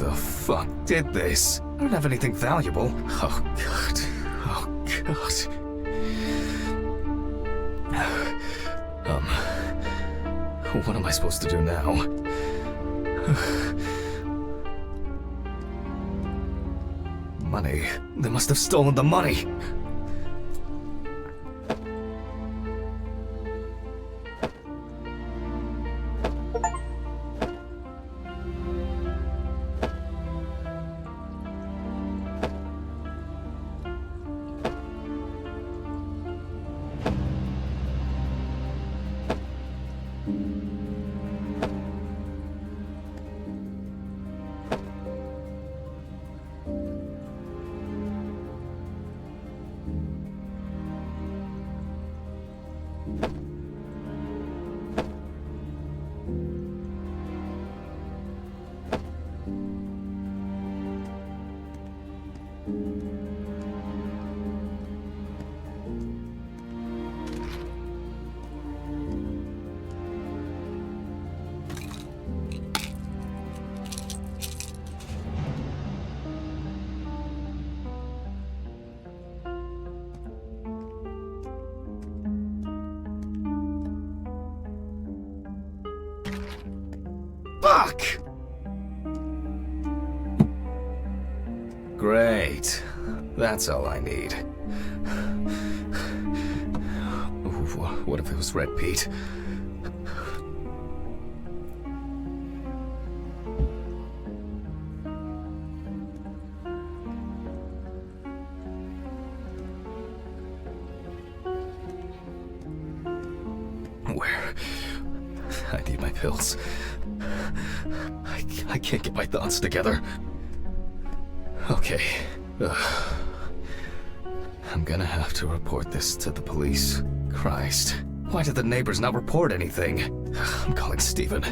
the fuck did this? I don't have anything valuable. Oh, God. Oh, God. What am I supposed to do now? Money. They must have stolen the money. Fuck! Great. That's all I need. What if it was Red Pete? Where? I need my pills. I can't get my thoughts together. Okay. I'm gonna have to report this to the police. Christ. Why did the neighbors not report anything? I'm calling Steven.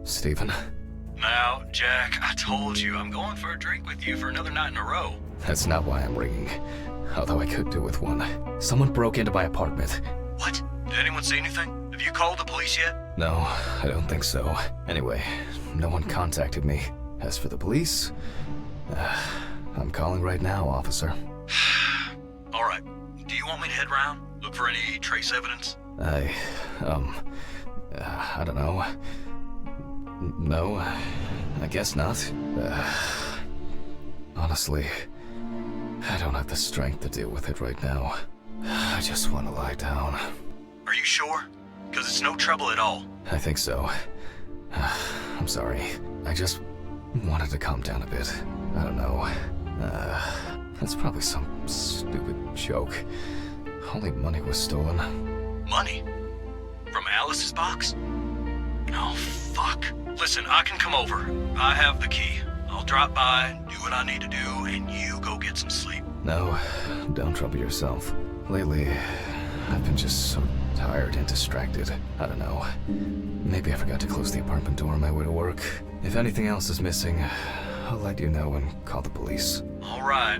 Steven? Now, Jack, I told you I'm going for a drink with you for another night in a row. That's not why I'm ringing. Although I could do with one. Someone broke into my apartment. What? Did anyone see anything? Have you called the police yet? No, I don't think so. Anyway, no one contacted me. As for the police, I'm calling right now, officer. All right. Do you want me to head around? Look for any trace evidence? I don't know. No, I guess not. Honestly, I don't have the strength to deal with it right now. I just want to lie down. Are you sure? Because it's no trouble at all. I think so. I'm sorry. I just wanted to calm down a bit. I don't know. That's probably some stupid joke. Only money was stolen. Money? From Alice's box? Oh, fuck. Listen, I can come over. I have the key. I'll drop by, do what I need to do, and you go get some sleep. No, don't trouble yourself. Lately, I've been just so tired and distracted. I don't know. Maybe I forgot to close the apartment door on my way to work. If anything else is missing, I'll let you know and call the police. All right.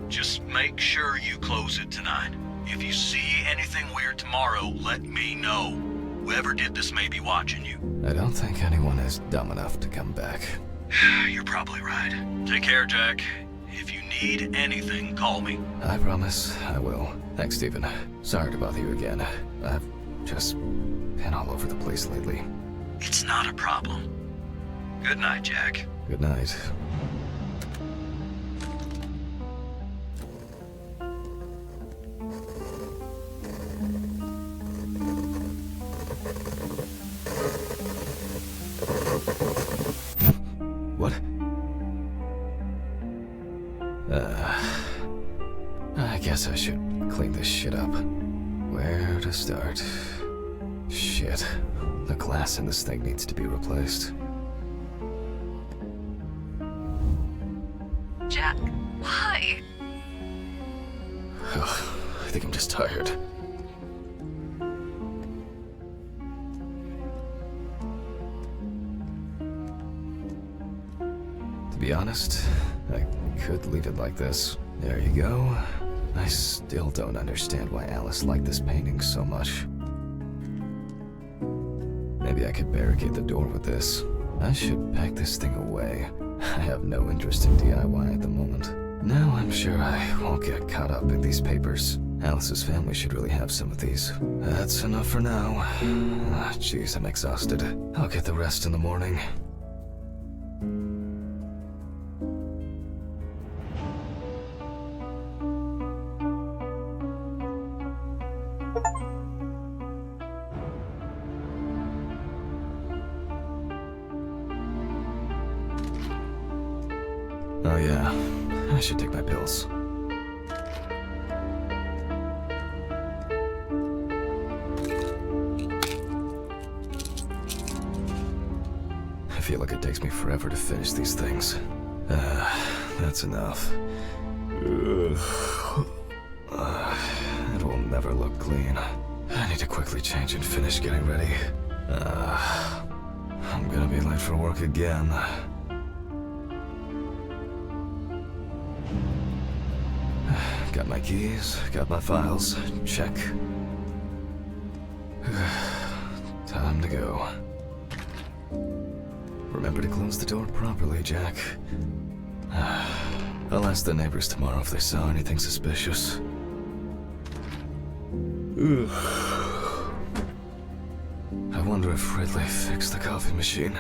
Just make sure you close it tonight. If you see anything weird tomorrow, let me know. Whoever did this may be watching you. I don't think anyone is dumb enough to come back. You're probably right. Take care, Jack. If you need anything, call me. I promise I will. Thanks, Steven. Sorry to bother you again. I've just been all over the place lately. It's not a problem. Good night, Jack. Good night. What? I guess I should clean this shit up. Where to start? Shit. The glass in this thing needs to be replaced. Jack, why? I think I'm just tired. To be honest, I could leave it like this. There you go. I still don't understand why Alice liked this painting so much. Maybe I could barricade the door with this. I should pack this thing away. I have no interest in DIY at the moment. Now I'm sure I won't get caught up in these papers. Alice's family should really have some of these. That's enough for now. Jeez, I'm exhausted. I'll get the rest in the morning. Oh yeah, I should take my pills. I feel like it takes me forever to finish these things. That's enough. It will never look clean. I need to quickly change and finish getting ready. I'm gonna be late for work again. Got my keys, got my files, check. Time to go. Remember to close the door properly, Jack. I'll ask the neighbors tomorrow if they saw anything suspicious. I wonder if Ridley fixed the coffee machine.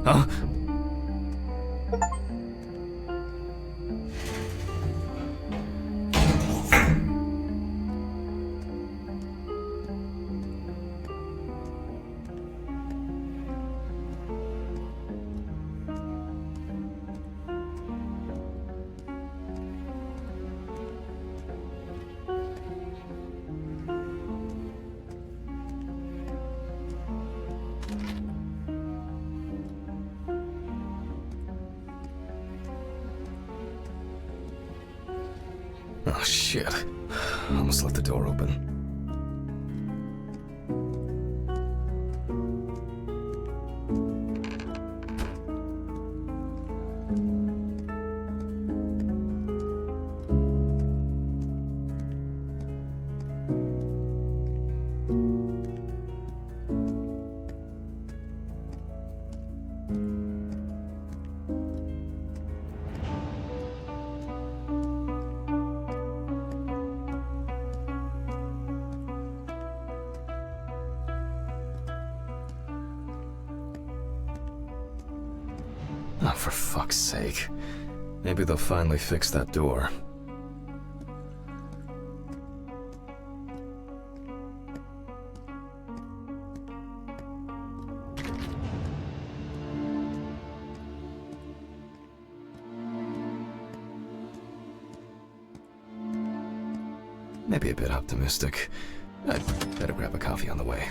Huh? Oh shit. Almost left the door open. Oh, for fuck's sake. Maybe they'll finally fix that door. Maybe a bit optimistic. I'd better grab a coffee on the way.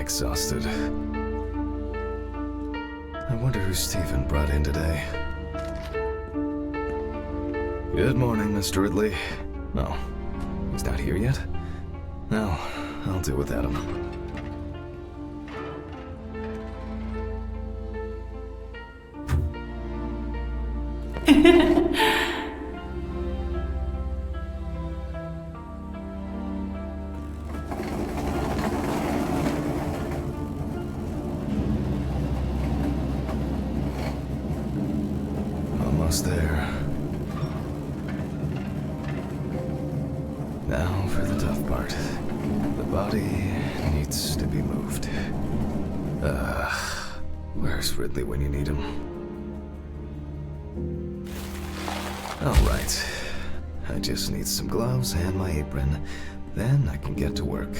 exhausted. I wonder who Stephen brought in today. Good morning, Mr. Ridley. Oh, he's not here yet? No, I'll do without him. Almost there. Now for the tough part. The body needs to be moved. Where's Ridley when you need him? Alright. I just need some gloves and my apron. Then I can get to work.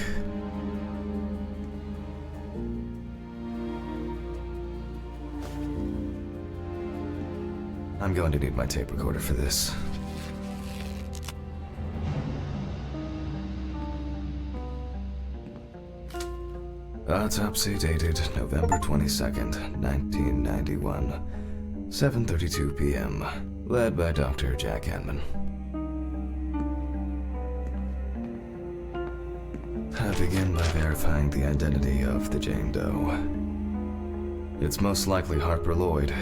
I'm going to need my tape recorder for this. Autopsy dated November 22nd, 1991. 7:32 p.m. Led by Dr. Jack Hanman. I begin by verifying the identity of the Jane Doe. It's most likely Harper Lloyd,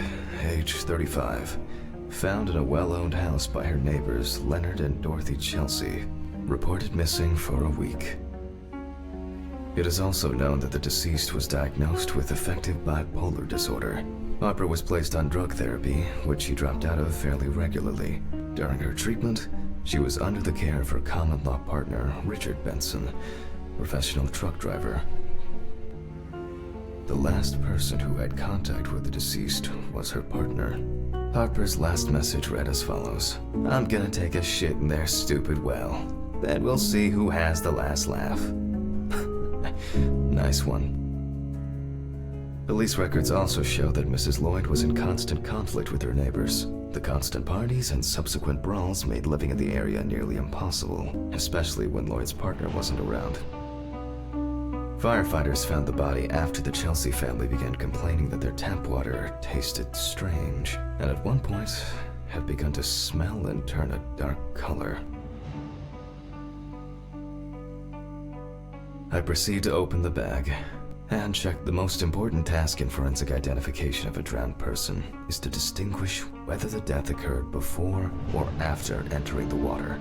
age 35, found in a well-owned house by her neighbors Leonard and Dorothy Chelsea, reported missing for a week. It is also known that the deceased was diagnosed with affective bipolar disorder. Harper was placed on drug therapy, which she dropped out of fairly regularly. During her treatment, she was under the care of her common-law partner, Richard Benson, professional truck driver. The last person who had contact with the deceased was her partner. Harper's last message read as follows: "I'm gonna take a shit in their stupid well. Then we'll see who has the last laugh." Nice one. Police records also show that Mrs. Lloyd was in constant conflict with her neighbors. The constant parties and subsequent brawls made living in the area nearly impossible, especially when Lloyd's partner wasn't around. Firefighters found the body after the Chelsea family began complaining that their tap water tasted strange, and at one point had begun to smell and turn a dark color. I proceed to open the bag and check the most important task in forensic identification of a drowned person is to distinguish whether the death occurred before or after entering the water.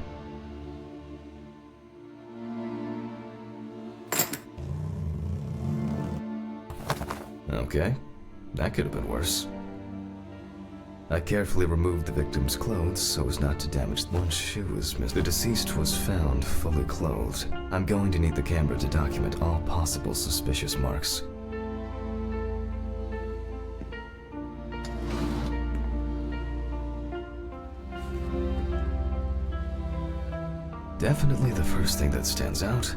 Okay, that could have been worse. I carefully removed the victim's clothes so as not to damage one shoe as missed. The deceased was found fully clothed. I'm going to need the camera to document all possible suspicious marks. Definitely the first thing that stands out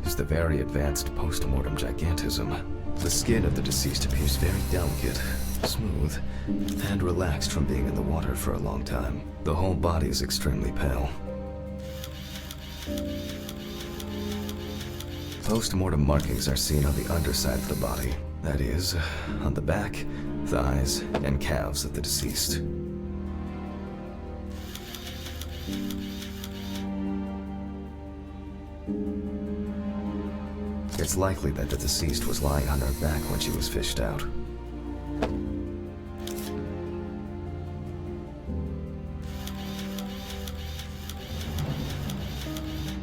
is the very advanced post-mortem gigantism. The skin of the deceased appears very delicate, smooth, and relaxed from being in the water for a long time. The whole body is extremely pale. Post-mortem markings are seen on the underside of the body, that is, on the back, thighs, and calves of the deceased. It's likely that the deceased was lying on her back when she was fished out.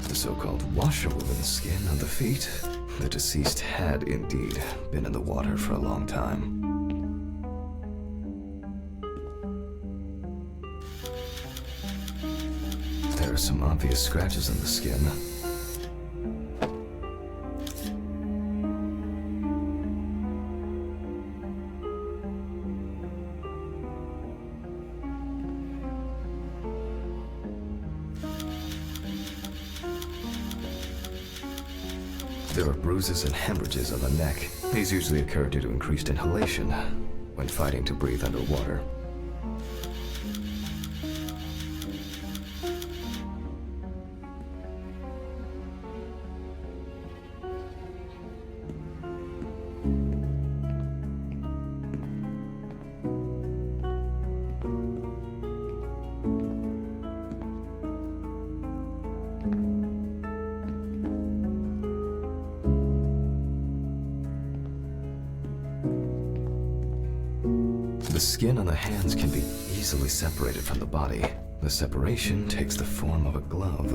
The so-called washerwoman skin on the feet. The deceased had indeed been in the water for a long time. There are some obvious scratches on the skin. There are bruises and hemorrhages on the neck. These usually occur due to increased inhalation when fighting to breathe underwater. The skin on the hands can be easily separated from the body. The separation takes the form of a glove.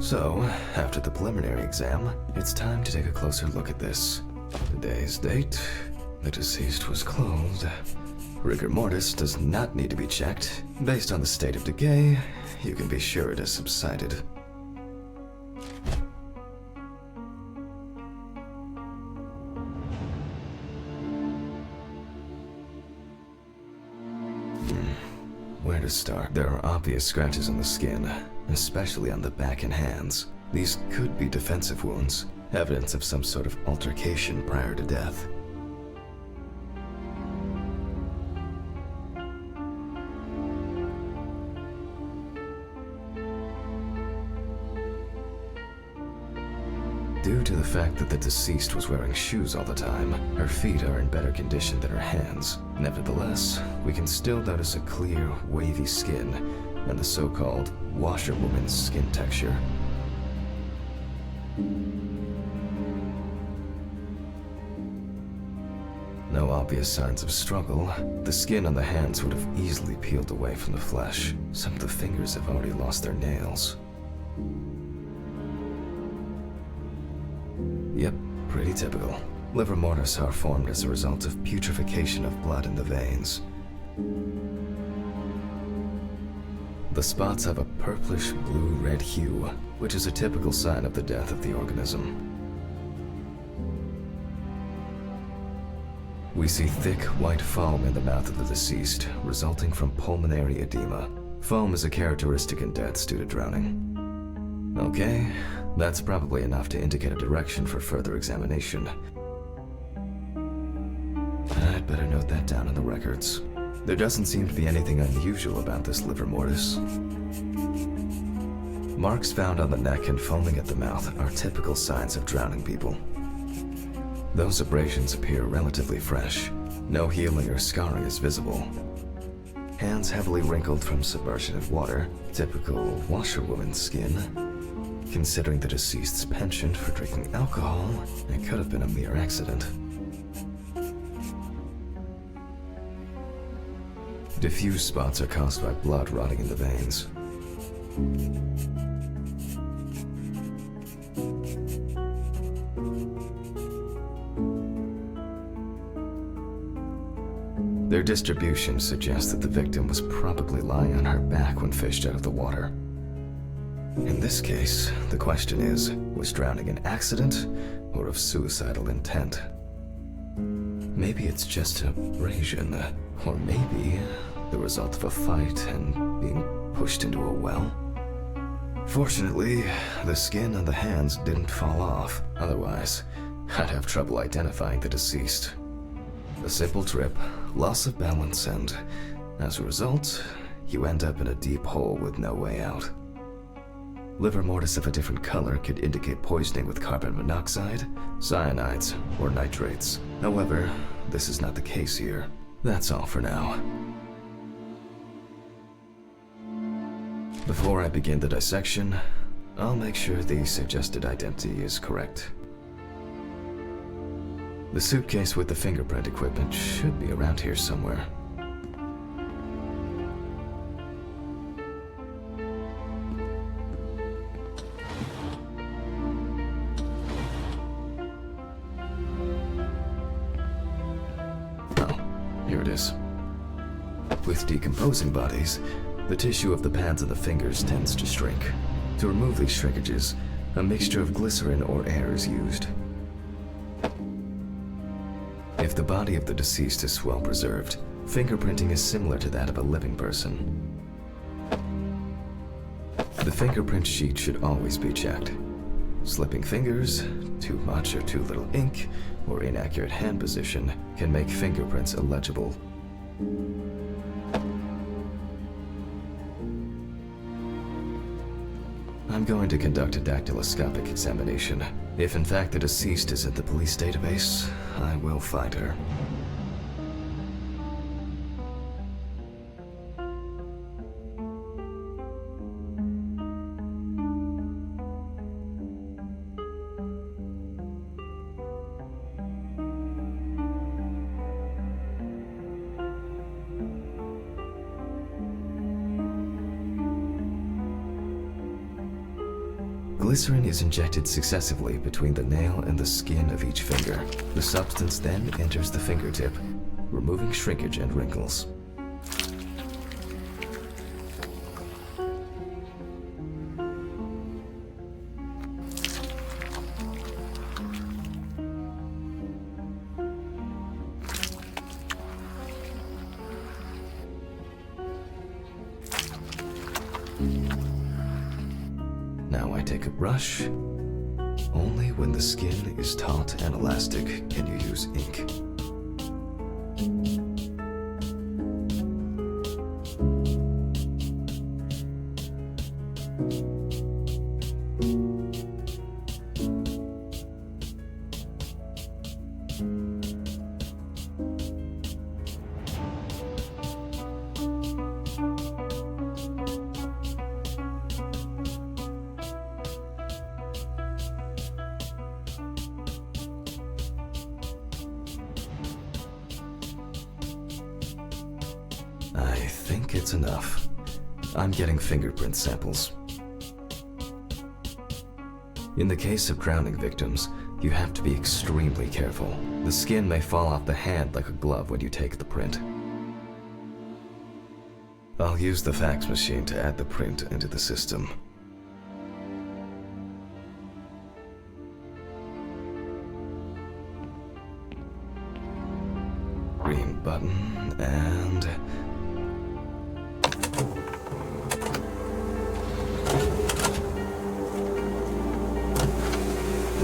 So, after the preliminary exam, it's time to take a closer look at this. Today's date, the deceased was clothed. Rigor mortis does not need to be checked. Based on the state of decay, you can be sure it has subsided. Where to start? There are obvious scratches on the skin, especially on the back and hands. These could be defensive wounds, evidence of some sort of altercation prior to death. Due to the fact that the deceased was wearing shoes all the time, her feet are in better condition than her hands. Nevertheless, we can still notice a clear, wavy skin and the so-called washerwoman's skin texture. No obvious signs of struggle. The skin on the hands would have easily peeled away from the flesh. Some of the fingers have already lost their nails. Yep, pretty typical. Liver mortis are formed as a result of putrefaction of blood in the veins. The spots have a purplish blue-red hue, which is a typical sign of the death of the organism. We see thick, white foam in the mouth of the deceased, resulting from pulmonary edema. Foam is a characteristic in deaths due to drowning. Okay, that's probably enough to indicate a direction for further examination. I'd better note that down in the records. There doesn't seem to be anything unusual about this liver mortis. Marks found on the neck and foaming at the mouth are typical signs of drowning people. Those abrasions appear relatively fresh. No healing or scarring is visible. Hands heavily wrinkled from submersion in water, typical washerwoman's skin. Considering the deceased's penchant for drinking alcohol, it could have been a mere accident. Diffuse spots are caused by blood rotting in the veins. Their distribution suggests that the victim was probably lying on her back when fished out of the water. In this case, the question is, was drowning an accident or of suicidal intent? Maybe it's just abrasion, or maybe the result of a fight and being pushed into a well. Fortunately, the skin on the hands didn't fall off. Otherwise, I'd have trouble identifying the deceased. A simple trip, loss of balance, and as a result, you end up in a deep hole with no way out. Liver mortis of a different color could indicate poisoning with carbon monoxide, cyanides, or nitrates. However, this is not the case here. That's all for now. Before I begin the dissection, I'll make sure the suggested identity is correct. The suitcase with the fingerprint equipment should be around here somewhere. Here it is. With decomposing bodies, the tissue of the pads of the fingers tends to shrink. To remove these shrinkages, a mixture of glycerin or air is used. If the body of the deceased is well preserved, fingerprinting is similar to that of a living person. The fingerprint sheet should always be checked. Slipping fingers, too much or too little ink, or inaccurate hand position can make fingerprints illegible. I'm going to conduct a dactyloscopic examination. If in fact the deceased is in the police database, I will find her. Glycerin is injected successively between the nail and the skin of each finger. The substance then enters the fingertip, removing shrinkage and wrinkles. Now I take a brush. Only when the skin is taut and elastic can you use ink. I think it's enough. I'm getting fingerprint samples. In the case of drowning victims, you have to be extremely careful. The skin may fall off the hand like a glove when you take the print. I'll use the fax machine to add the print into the system. Green button and...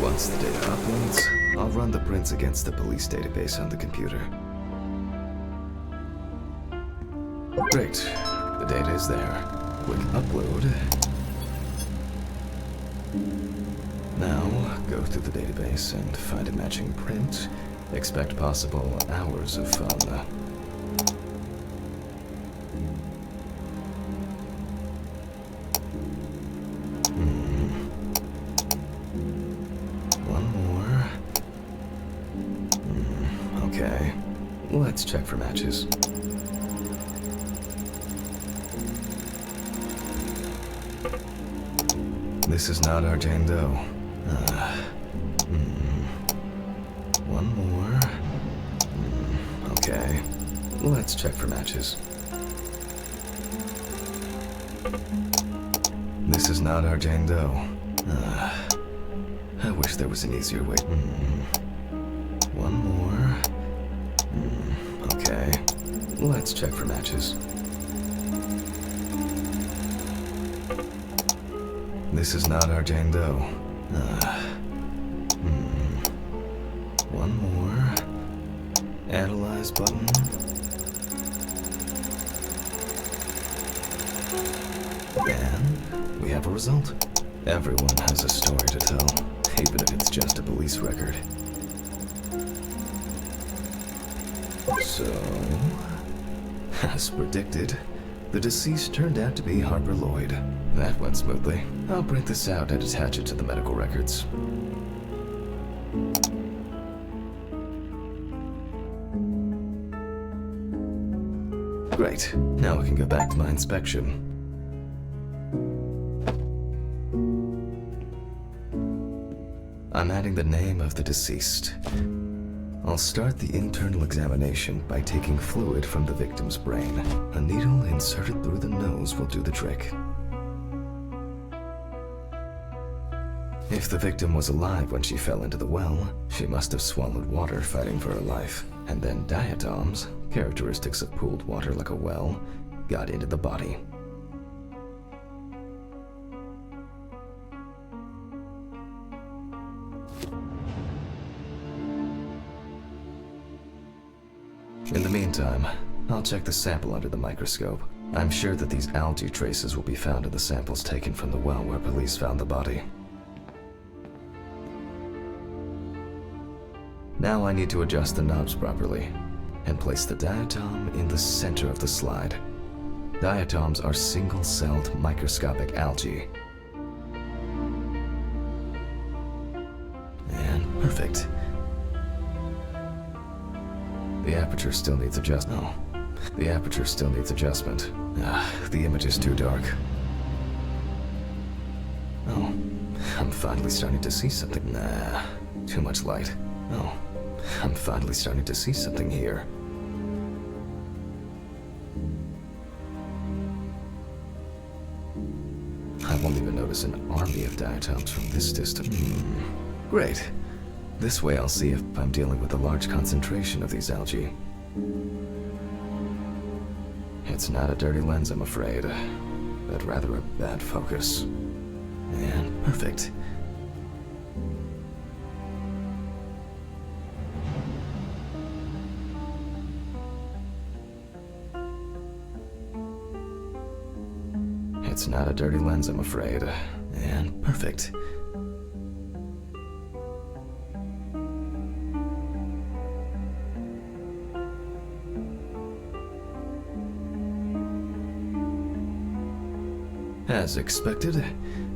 Once the data uploads, I'll run the prints against the police database on the computer. Great. The data is there. Click upload. Now, go through the database and find a matching print. Expect possible hours of fun. Okay, let's check for matches. This is not our Jane Doe. One more. Okay, let's check for matches. This is not our Jane Doe. I wish there was an easier way. One more. Okay, let's check for matches. This is not our Jane Doe. One more. Analyze button. And we have a result. Everyone has a story to tell, even if it's just a police record. So, as predicted, the deceased turned out to be Harper Lloyd. That went smoothly. I'll print this out and attach it to the medical records. Great. Now I can go back to my inspection. I'm adding the name of the deceased. I'll start the internal examination by taking fluid from the victim's brain. A needle inserted through the nose will do the trick. If the victim was alive when she fell into the well, she must have swallowed water fighting for her life. And then diatoms, characteristics of pooled water like a well, got into the body. In the meantime, I'll check the sample under the microscope. I'm sure that these algae traces will be found in the samples taken from the well where police found the body. Now I need to adjust the knobs properly and place the diatom in the center of the slide. Diatoms are single-celled microscopic algae. And perfect. The aperture still needs adjustment. Oh, the aperture still needs adjustment. The image is too dark. Oh, I'm finally starting to see something. Nah, too much light. Oh, I'm finally starting to see something here. I won't even notice an army of diatoms from this distance. Great. This way I'll see if I'm dealing with a large concentration of these algae. It's not a dirty lens, I'm afraid, but rather a bad focus. And perfect. It's not a dirty lens, I'm afraid, and perfect. As expected,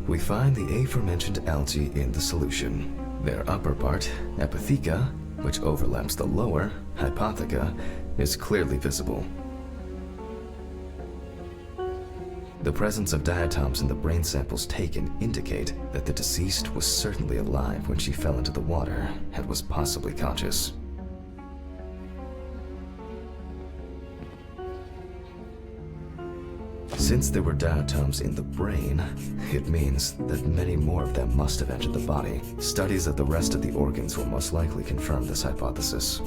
we find the aforementioned algae in the solution. Their upper part, Epitheka, which overlaps the lower, Hypotheka, is clearly visible. The presence of diatoms in the brain samples taken indicate that the deceased was certainly alive when she fell into the water and was possibly conscious. Since there were diatoms in the brain, it means that many more of them must have entered the body. Studies of the rest of the organs will most likely confirm this hypothesis.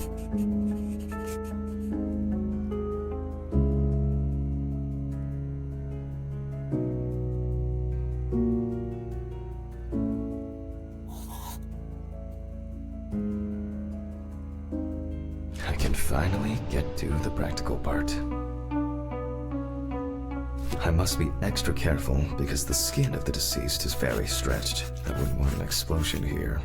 I can finally get to the practical part. I must be extra careful because the skin of the deceased is very stretched. I wouldn't want an explosion here.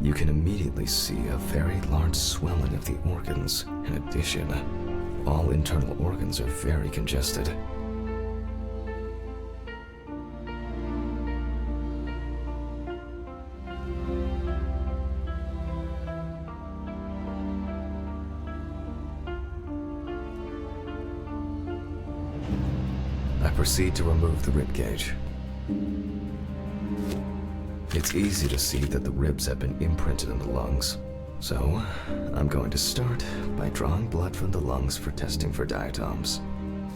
You can immediately see a very large swelling of the organs. In addition, all internal organs are very congested. I proceed to remove the rib cage. It's easy to see that the ribs have been imprinted in the lungs. So, I'm going to start by drawing blood from the lungs for testing for diatoms.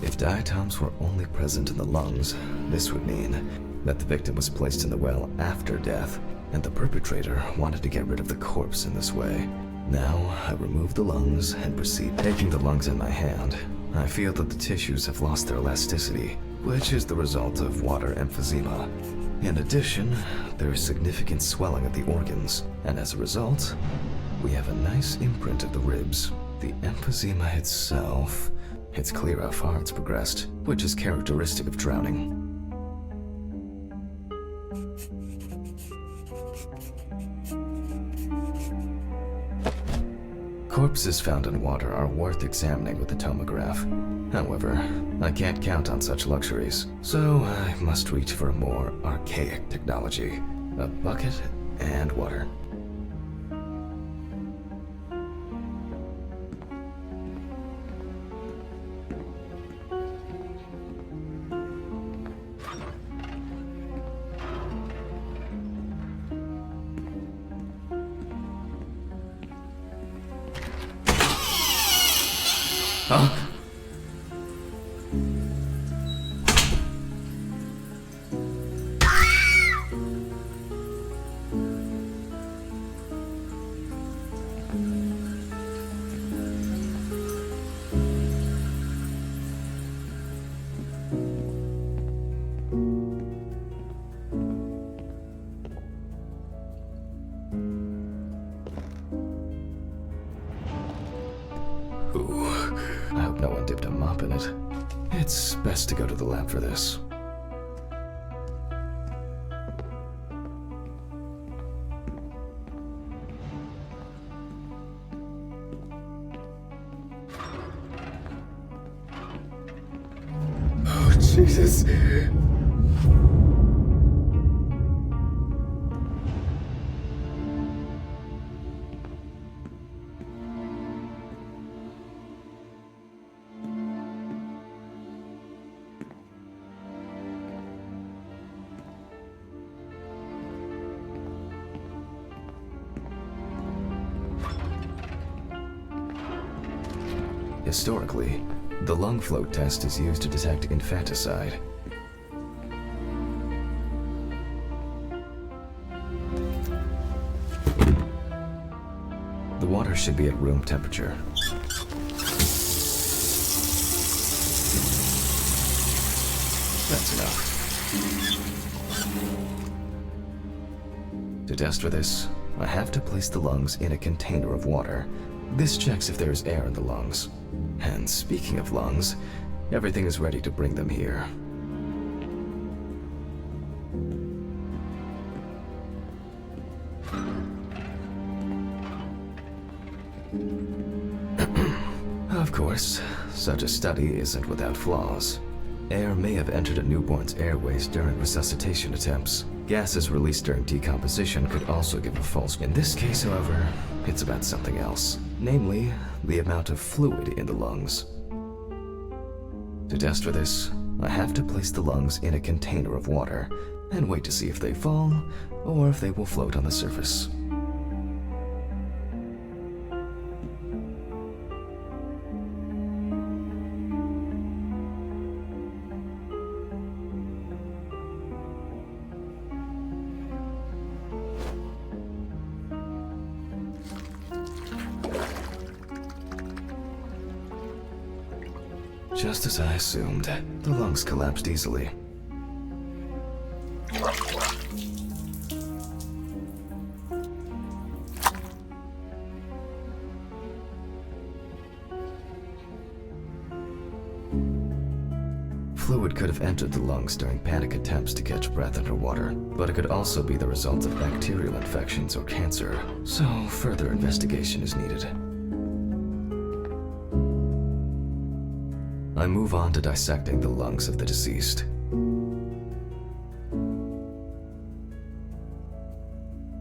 If diatoms were only present in the lungs, this would mean that the victim was placed in the well after death, and the perpetrator wanted to get rid of the corpse in this way. Now, I remove the lungs and proceed. Taking the lungs in my hand, I feel that the tissues have lost their elasticity, which is the result of water emphysema. In addition, there is significant swelling of the organs, and as a result, we have a nice imprint of the ribs. The emphysema itself, it's clear how far it's progressed, which is characteristic of drowning. Corpses found in water are worth examining with a tomograph. However, I can't count on such luxuries, so I must reach for a more archaic technology: a bucket and water. Huh? Ooh, I hope no one dipped a mop in it. It's best to go to the lab for this. Jesus. Historically, the lung float test is used to detect infanticide. The water should be at room temperature. That's enough. To test for this, I have to place the lungs in a container of water. This checks if there is air in the lungs. And speaking of lungs, everything is ready to bring them here. Of course, such a study isn't without flaws. Air may have entered a newborn's airways during resuscitation attempts. Gases released during decomposition could also give a false. In this case, however, it's about something else. Namely, the amount of fluid in the lungs. To test for this, I have to place the lungs in a container of water and wait to see if they fall or if they will float on the surface. Just as I assumed, the lungs collapsed easily. Fluid could have entered the lungs during panic attempts to catch breath underwater, but it could also be the result of bacterial infections or cancer, so further investigation is needed. I move on to dissecting the lungs of the deceased.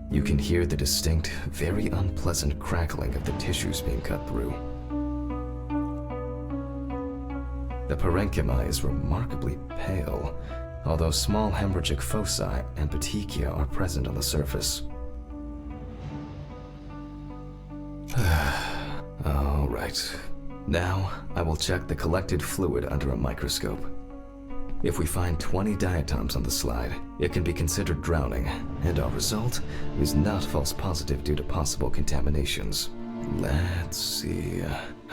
You can hear the distinct, very unpleasant crackling of the tissues being cut through. The parenchyma is remarkably pale, although small hemorrhagic foci and petechia are present on the surface. All right. Now, I will check the collected fluid under a microscope. If we find 20 diatoms on the slide, it can be considered drowning, and our result is not false positive due to possible contaminations. Let's see,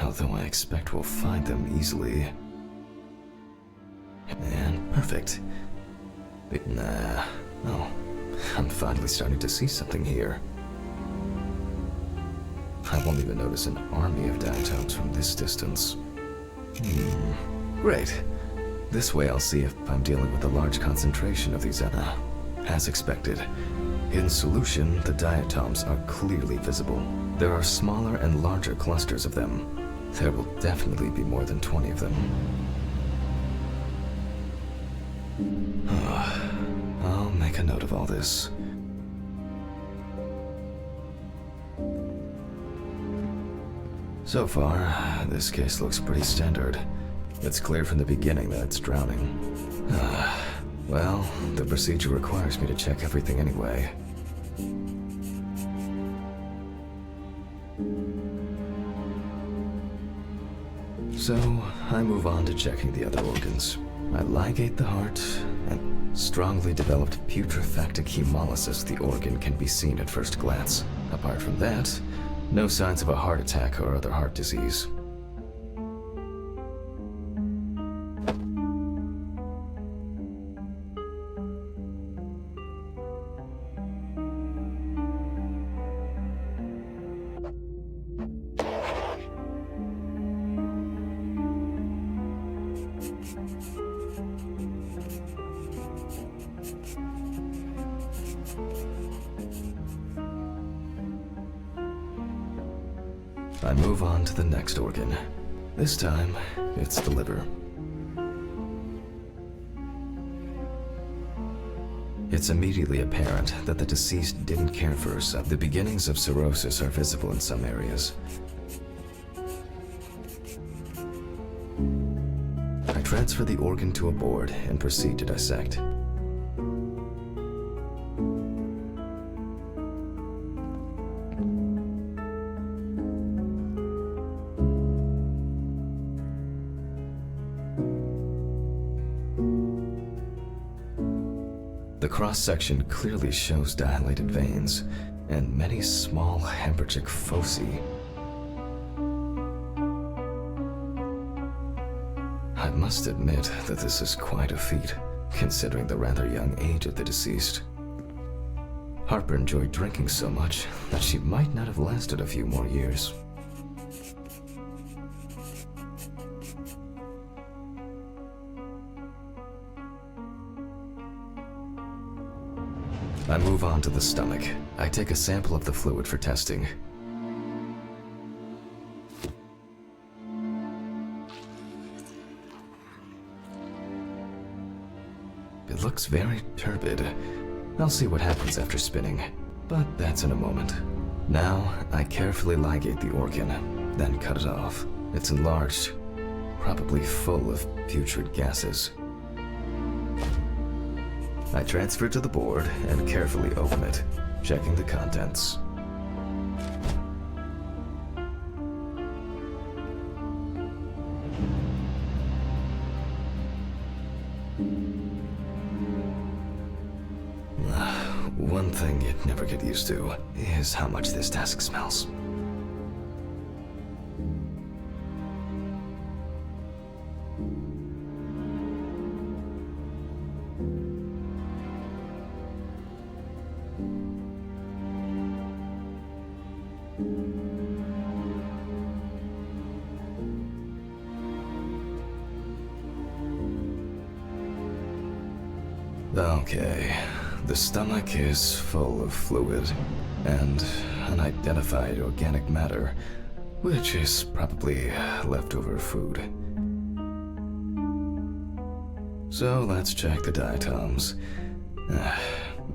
although I expect we'll find them easily. And perfect. But nah, oh, I'm finally starting to see something here. I won't even notice an army of diatoms from this distance. Great. This way I'll see if I'm dealing with a large concentration of these. As expected, in solution, the diatoms are clearly visible. There are smaller and larger clusters of them. There will definitely be more than 20 of them. I'll make a note of all this. So far, this case looks pretty standard. It's clear from the beginning that it's drowning. Well, the procedure requires me to check everything anyway. So, I move on to checking the other organs. I ligate the heart, and strongly developed putrefactic hemolysis the organ can be seen at first glance. Apart from that, no signs of a heart attack or other heart disease. I move on to the next organ. This time, it's the liver. It's immediately apparent that the deceased didn't care for herself. The beginnings of cirrhosis are visible in some areas. I transfer the organ to a board and proceed to dissect. The cross-section clearly shows dilated veins and many small hemorrhagic foci. I must admit that this is quite a feat, considering the rather young age of the deceased. Harper enjoyed drinking so much that she might not have lasted a few more years. I move on to the stomach. I take a sample of the fluid for testing. It looks very turbid. I'll see what happens after spinning, but that's in a moment. Now, I carefully ligate the organ, then cut it off. It's enlarged, probably full of putrid gases. I transfer it to the board and carefully open it, checking the contents. One thing you'd never get used to is how much this task smells. Okay, the stomach is full of fluid and unidentified organic matter, which is probably leftover food. So let's check the diatoms.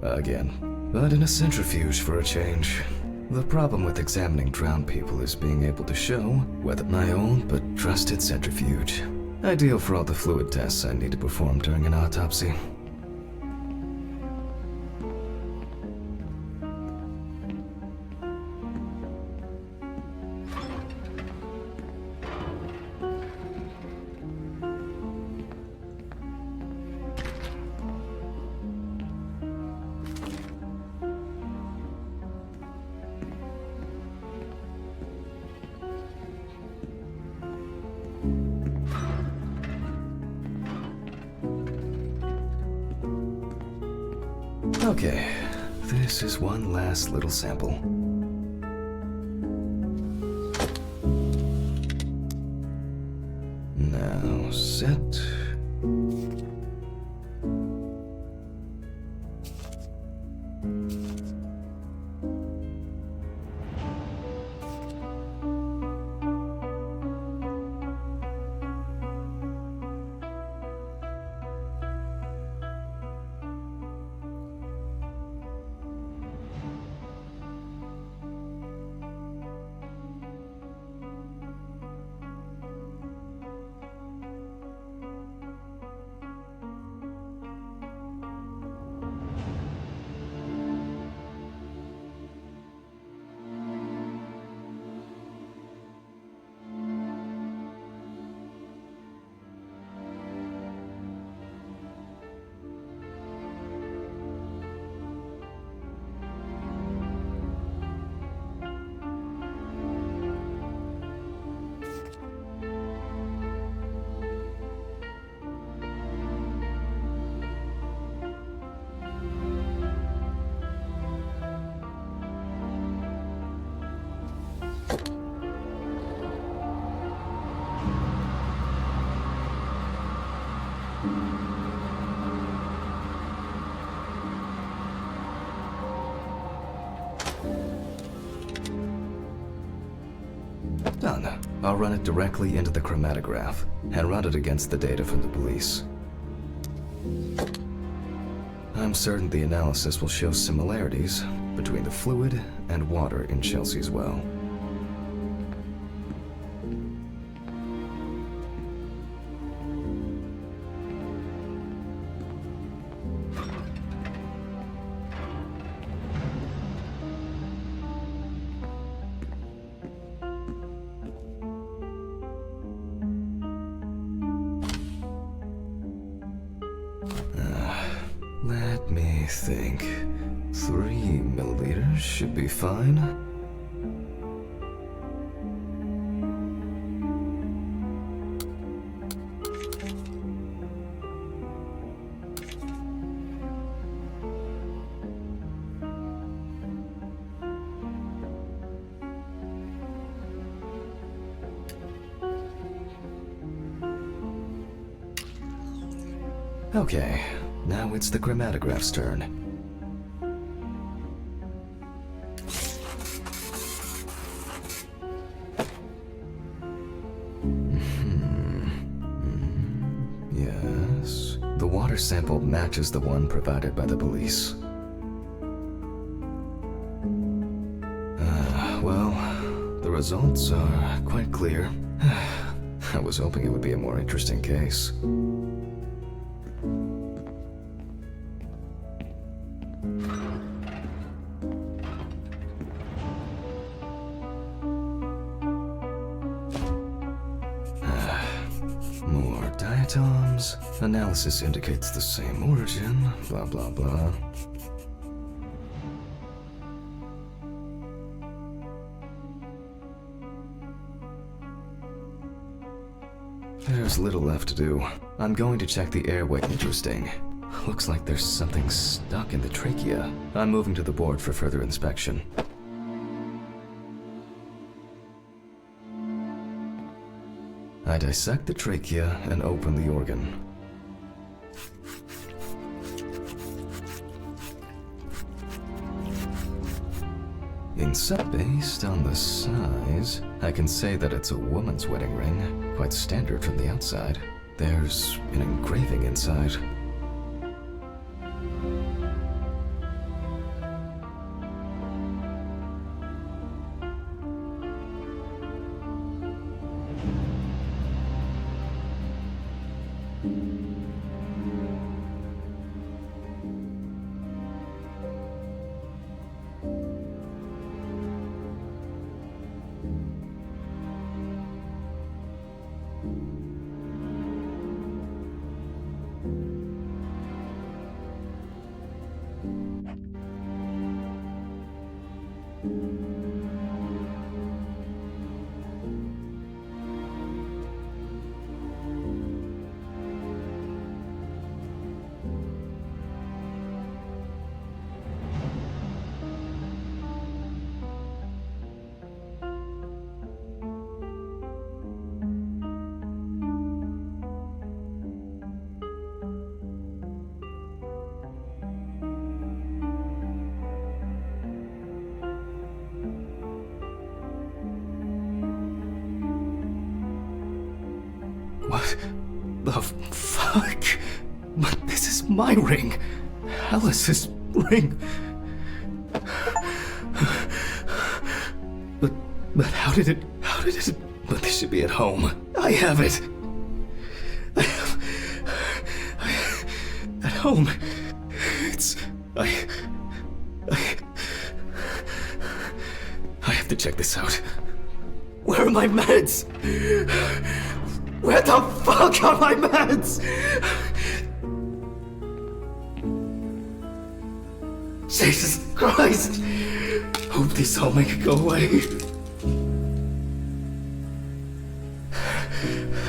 Again, but in a centrifuge for a change. The problem with examining drowned people is being able to show whether my own but trusted centrifuge. Ideal for all the fluid tests I need to perform during an autopsy. Okay, this is one last little sample. Now set. Done. I'll run it directly into the chromatograph and run it against the data from the police. I'm certain the analysis will show similarities between the fluid and water in Chelsea's well. Let me think. 3 milliliters should be fine. Okay, now it's the chromatograph's turn. Yes, the water sample matches the one provided by the police. Well, the results are quite clear. I was hoping it would be a more interesting case. More diatoms. Analysis indicates the same origin. Blah, blah, blah. There's little left to do. I'm going to check the airway. Interesting. Looks like there's something stuck in the trachea. I'm moving to the board for further inspection. I dissect the trachea and open the organ. Based on the size, I can say that it's a woman's wedding ring, quite standard from the outside. There's an engraving inside. What the fuck? But this is my ring. Alice's ring. But how did it, but this should be at home. I have it. At home. I have to check this out. Where are my meds? Where the fuck are my meds? Jesus Christ! Hope these all make it go away.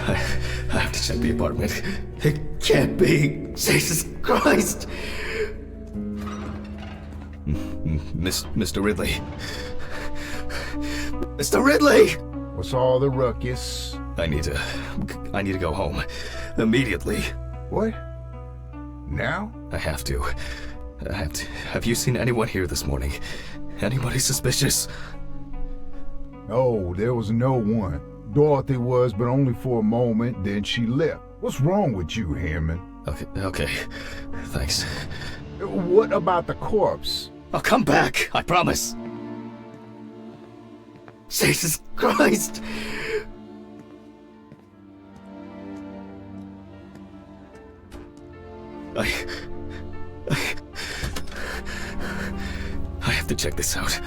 I have to check the apartment. It can't be. Jesus Christ! Mr. Ridley. Mr. Ridley! What's all the ruckus? I need to go home. Immediately. What? Now? I have to. Have you seen anyone here this morning? Anybody suspicious? No, there was no one. Dorothy was, but only for a moment, then she left. What's wrong with you, Hammond? Okay. Thanks. What about the corpse? I'll come back, I promise. Jesus Christ! I have to check this out.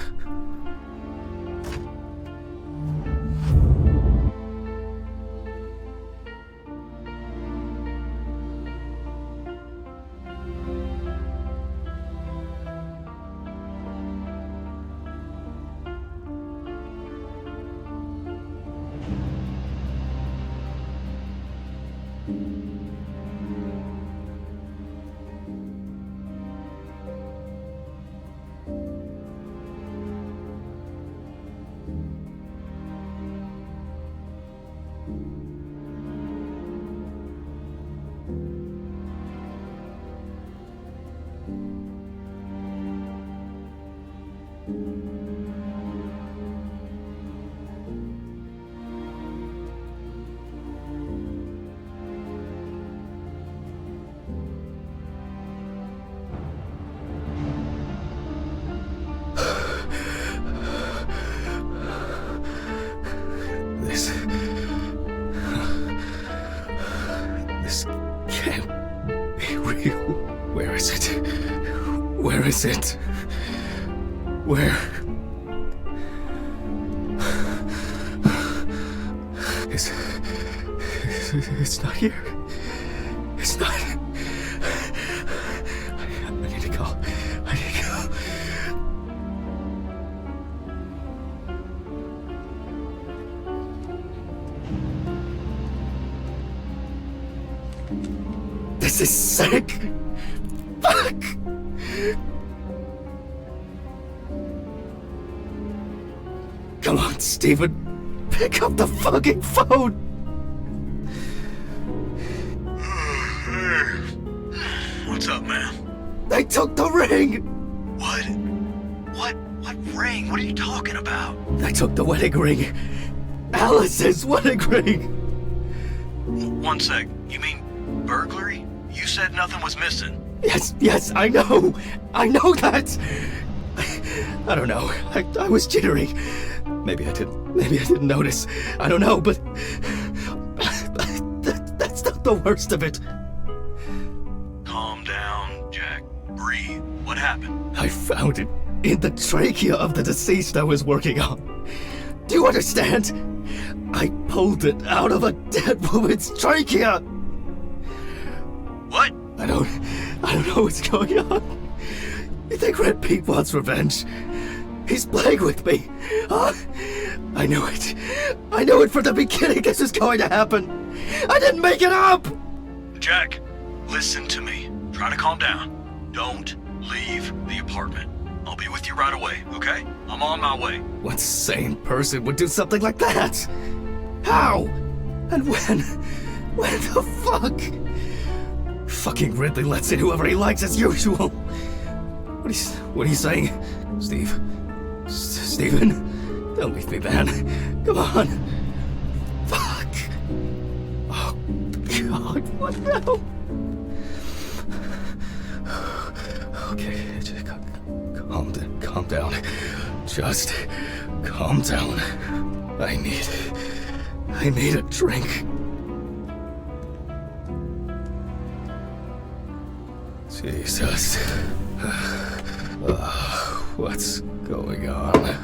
This can't be real. Where is it? Where is it? Where? It's not here. It's not. I need to go. I need to go. This is sick! Fuck! Come on, Steven. Pick up the fucking phone! What's up, man? They took the ring! What? What ring? What are you talking about? They took the wedding ring. Alice's wedding ring! One sec. You mean burglary? You said nothing was missing. Yes, I know that! I don't know. I was jittery. Maybe I didn't notice. I don't know, but that's not the worst of it. Calm down, Jack. Breathe. What happened? I found it in the trachea of the deceased I was working on. Do you understand? I pulled it out of a dead woman's trachea! What? I don't know what's going on. You think Red Pete wants revenge? He's playing with me. Huh? I knew it. I knew it from the beginning this was going to happen. I didn't make it up! Jack, listen to me. Try to calm down. Don't leave the apartment. I'll be with you right away, okay? I'm on my way. What sane person would do something like that? How? And when? When the fuck? Fucking Ridley lets in whoever he likes as usual. What are you saying? Steven? Don't leave me, man. Come on. Fuck. Oh, God, what now? Okay, just calm down. Just calm down. I need a drink. Jesus. What's going on?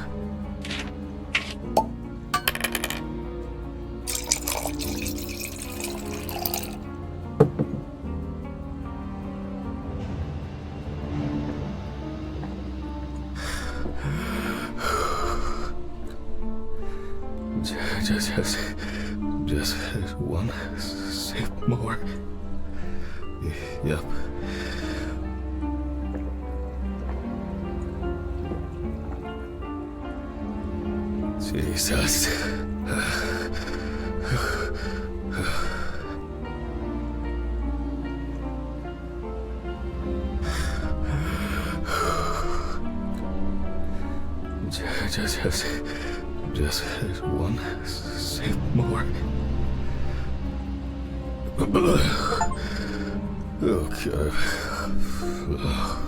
Just one sip more. Yep. Jesus. Just one sip more. Okay. Ugh.